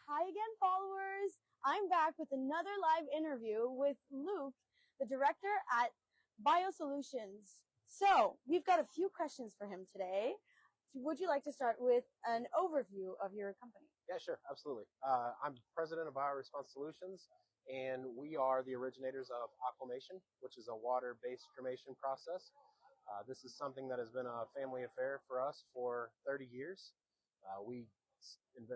Hi again, followers. I'm back with another live interview with Luke, the director at BioSolutions. So, we've got a few questions for him today. Would you like to start with an overview of your company? Yeah, sure, absolutely. I'm president of BioResponse Solutions, and we are the originators of Aquamation, which is a water-based cremation process. This is something that has been a family affair for us for 30 years. We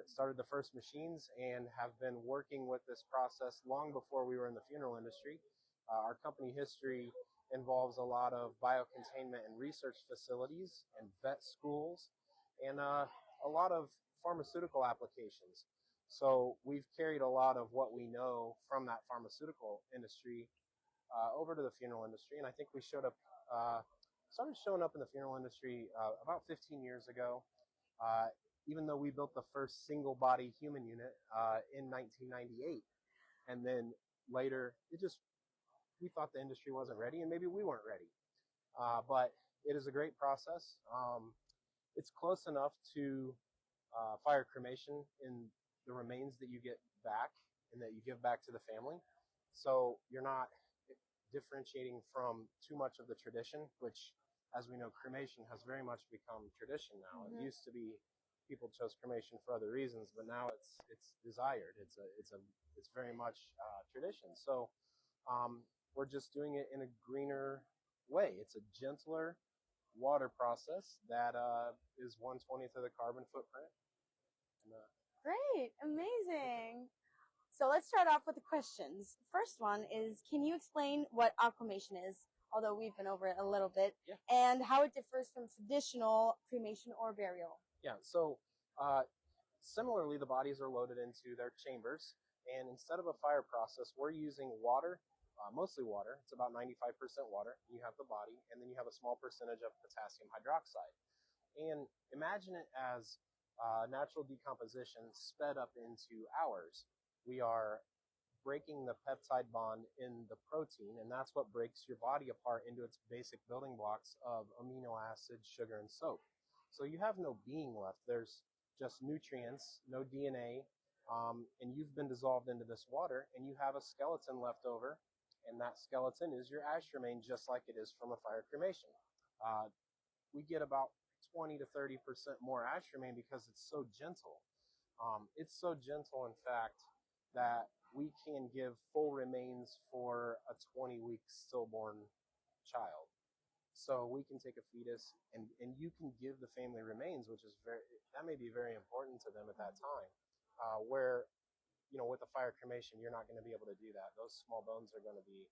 started the first machines and have been working with this process long before we were in the funeral industry. Our company history involves a lot of biocontainment and research facilities and vet schools and a lot of pharmaceutical applications. So we've carried a lot of what we know from that pharmaceutical industry over to the funeral industry, and I think we started showing up in the funeral industry about 15 years ago. Even though we built the first single body human unit in 1998, and then later we thought the industry wasn't ready, and maybe we weren't ready. But it is a great process. It's close enough to fire cremation in the remains that you get back and that you give back to the family. So you're not differentiating from too much of the tradition, which, as we know, cremation has very much become tradition now. Mm-hmm. It used to be people chose cremation for other reasons, but now it's desired. It's very much tradition. So we're just doing it in a greener way. It's a gentler water process that is 1/20th of the carbon footprint. And, Great, amazing. So let's start off with the questions. First one is, can you explain what aquamation is? Although we've been over it a little bit, Yeah. and how it differs from traditional cremation or burial. Yeah, so similarly, the bodies are loaded into their chambers, and instead of a fire process, we're using water, mostly water. It's about 95% water. You have the body, and then you have a small percentage of potassium hydroxide. And imagine it as natural decomposition sped up into hours. We are breaking the peptide bond in the protein, and that's what breaks your body apart into its basic building blocks of amino acids, sugar, and soap. So you have no being left. There's just nutrients, no DNA, and you've been dissolved into this water, and you have a skeleton left over, and that skeleton is your ash remain, just like it is from a fire cremation. We get about 20 to 30% more ash remain because it's so gentle. It's so gentle, in fact, that we can give full remains for a 20-week stillborn child. So we can take a fetus and you can give the family remains, which is that may be very important to them at that time. Where, with a fire cremation, you're not going to be able to do that. Those small bones are going to be,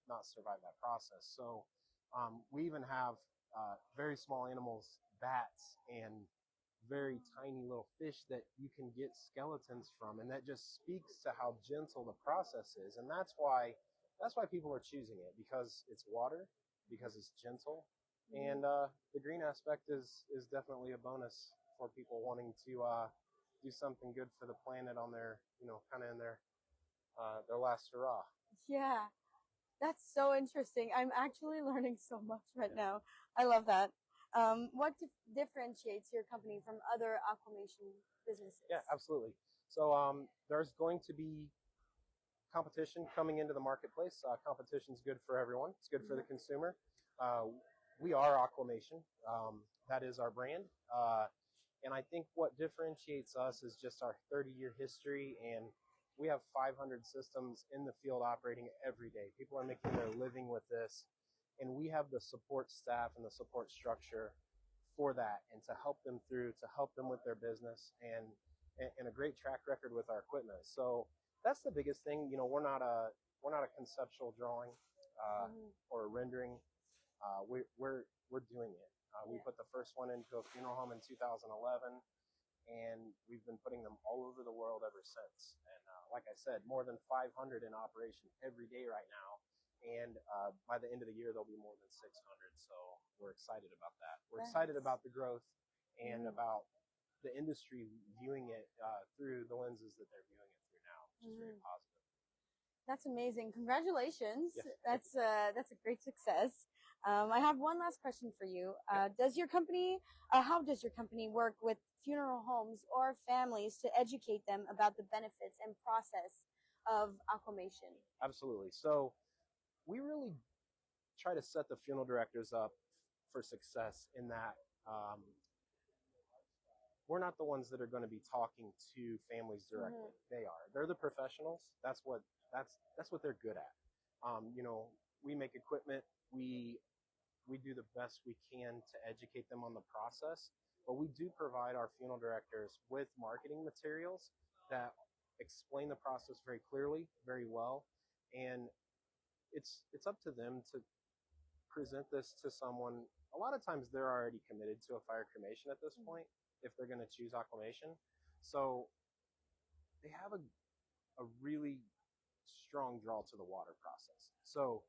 not survive that process. So we even have very small animals, bats, and very tiny little fish that you can get skeletons from, and that just speaks to how gentle the process is. And that's why people are choosing it, because it's water, because it's gentle, and the green aspect is definitely a bonus for people wanting to do something good for the planet on their, kind of in their last hurrah. Yeah, that's so interesting. I'm actually learning so much right now. I love that. What differentiates your company from other aquamation businesses? Yeah, absolutely. So there's going to be competition coming into the marketplace. Competition is good for everyone. It's good for the consumer. We are Aquamation. That is our brand. And I think what differentiates us is just our 30-year history, and we have 500 systems in the field operating every day. People are making their living with this, and we have the support staff and the support structure for that, and to help them through, to help them with their business, and a great track record with our equipment. So that's the biggest thing. We're not a conceptual drawing or a rendering. We're doing it. We put the first one into a funeral home in 2011, and we've been putting them all over the world ever since. And like I said, more than 500 in operation every day right now. And by the end of the year, there'll be more than 600. So we're excited about that. We're excited about the growth and about the industry viewing it through the lenses that they're viewing it through now, which is very positive. That's amazing. Congratulations. Yeah. That's a great success. I have one last question for you. How does your company work with funeral homes or families to educate them about the benefits and process of aquamation? Absolutely. So we really try to set the funeral directors up for success in that um, we're not the ones that are going to be talking to families directly. They are. They're the professionals. That's what they're good at. You know, we make equipment. We do the best we can to educate them on the process, but we do provide our funeral directors with marketing materials that explain the process very clearly, very well, and it's up to them to present this to someone. A lot of times they're already committed to a fire cremation at this point if they're going to choose aquamation. So they have a really strong draw to the water process. So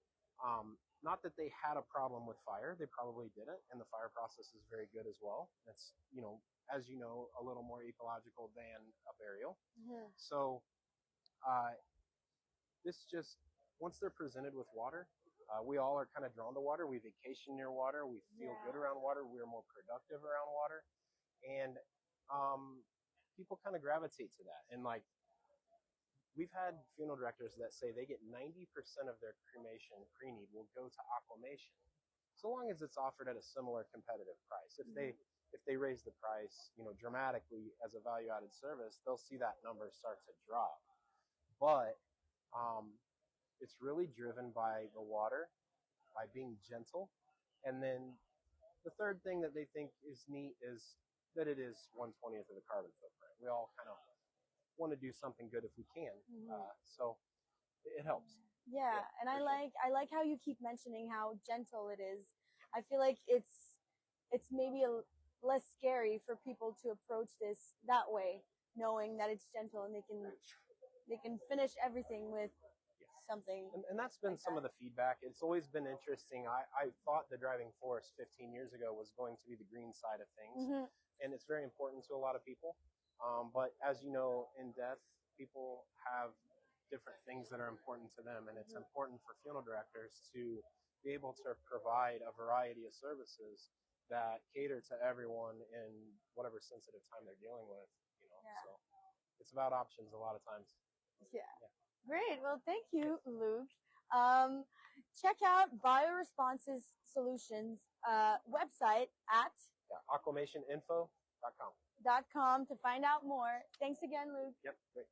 not that they had a problem with fire, they probably didn't, and the fire process is very good as well. That's, you know, as you know, a little more ecological than a burial. So this just, once they're presented with water, we all are kind of drawn to water. We vacation near water. We feel good around water. We're more productive around water. And people kind of gravitate to that. And like, we've had funeral directors that say they get 90% of their cremation pre-need will go to aquamation, so long as it's offered at a similar competitive price. If they raise the price, you know, dramatically as a value-added service, they'll see that number start to drop. But it's really driven by the water, by being gentle. And then the third thing that they think is neat is that it is 1/20th of the carbon footprint. We all kind of want to do something good if we can. So it helps. Yeah, and I like how you keep mentioning how gentle it is. I feel like it's maybe less scary for people to approach this that way, knowing that it's gentle and they can finish everything with something. And that's been some of the feedback. It's always been interesting. I thought the driving force 15 years ago was going to be the green side of things, and it's very important to a lot of people. But as you know, in death, people have different things that are important to them, and it's important for funeral directors to be able to provide a variety of services that cater to everyone in whatever sensitive time they're dealing with. You know, so it's about options a lot of times. Yeah. Great. Well, thank you, Luke. Check out BioResponses Solutions website at aquamationinfo.com. .com to find out more. Thanks again, Luke. Yep. Great.